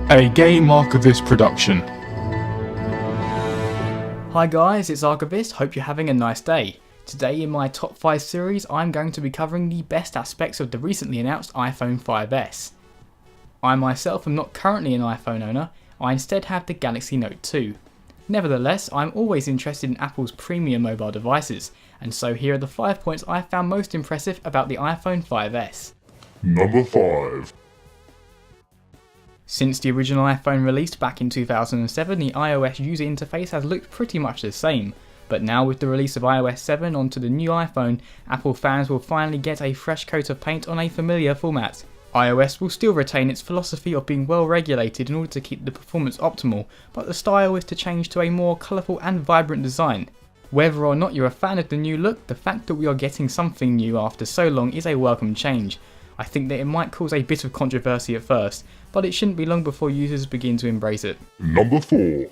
A Game Archivist production. Hi guys, it's Archivist, hope you're having a nice day. Today in my top 5 series I'm going to be covering the best aspects of the recently announced iPhone 5S. I myself am not currently an iPhone owner, I instead have the Galaxy Note 2. Nevertheless, I'm always interested in Apple's premium mobile devices, and so here are the 5 points I found most impressive about the iPhone 5S. Number 5. Since the original iPhone released back in 2007, the iOS user interface has looked pretty much the same, but now with the release of iOS 7 onto the new iPhone, Apple fans will finally get a fresh coat of paint on a familiar format. iOS will still retain its philosophy of being well regulated in order to keep the performance optimal, but the style is to change to a more colourful and vibrant design. Whether or not you're a fan of the new look, the fact that we are getting something new after so long is a welcome change. I think that it might cause a bit of controversy at first, but it shouldn't be long before users begin to embrace it. Number 4.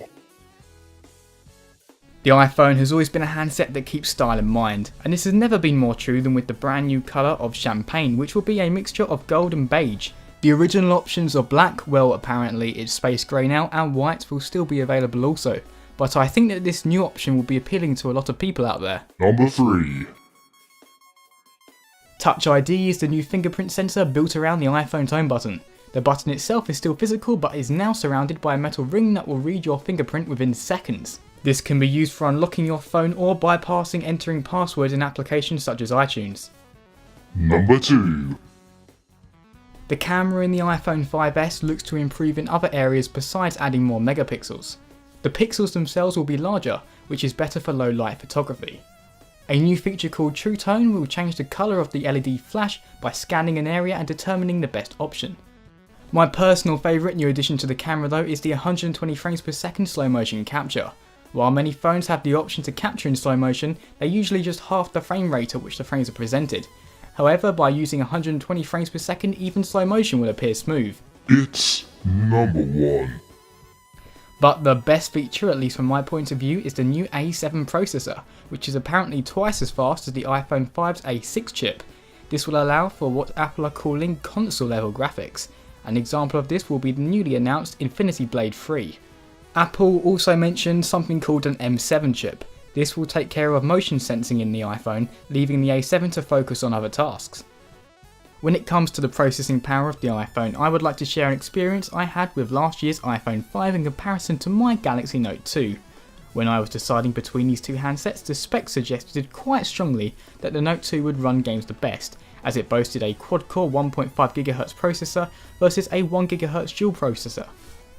The iPhone has always been a handset that keeps style in mind, and this has never been more true than with the brand new colour of champagne, which will be a mixture of gold and beige. The original options of black, well apparently it's space grey now, and white will still be available also, but I think that this new option will be appealing to a lot of people out there. Number 3. Touch ID is the new fingerprint sensor built around the iPhone's home button. The button itself is still physical but is now surrounded by a metal ring that will read your fingerprint within seconds. This can be used for unlocking your phone or bypassing entering passwords in applications such as iTunes. Number 2. The camera in the iPhone 5S looks to improve in other areas besides adding more megapixels. The pixels themselves will be larger, which is better for low light photography. A new feature called True Tone will change the colour of the LED flash by scanning an area and determining the best option. My personal favourite new addition to the camera though is the 120 frames per second slow motion capture. While many phones have the option to capture in slow motion, they're usually just half the frame rate at which the frames are presented. However, by using 120 frames per second, even slow motion will appear smooth. It's number 1. But the best feature, at least from my point of view, is the new A7 processor, which is apparently twice as fast as the iPhone 5's A6 chip. This will allow for what Apple are calling console level graphics. An example of this will be the newly announced Infinity Blade 3. Apple also mentioned something called an M7 chip. This will take care of motion sensing in the iPhone, leaving the A7 to focus on other tasks. When it comes to the processing power of the iPhone, I would like to share an experience I had with last year's iPhone 5 in comparison to my Galaxy Note 2. When I was deciding between these two handsets, the specs suggested quite strongly that the Note 2 would run games the best, as it boasted a quad-core 1.5GHz processor versus a 1GHz dual processor.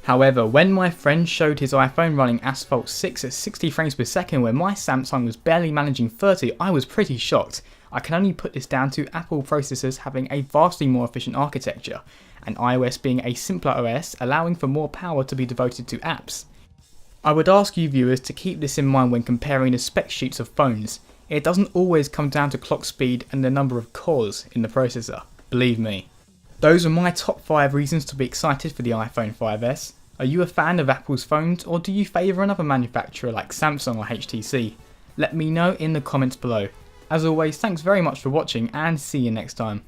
However, when my friend showed his iPhone running Asphalt 6 at 60 frames per second when my Samsung was barely managing 30, I was pretty shocked. I can only put this down to Apple processors having a vastly more efficient architecture, and iOS being a simpler OS allowing for more power to be devoted to apps. I would ask you viewers to keep this in mind when comparing the spec sheets of phones. It doesn't always come down to clock speed and the number of cores in the processor, believe me. Those are my top 5 reasons to be excited for the iPhone 5S. Are you a fan of Apple's phones, or do you favour another manufacturer like Samsung or HTC? Let me know in the comments below. As always, thanks very much for watching and see you next time.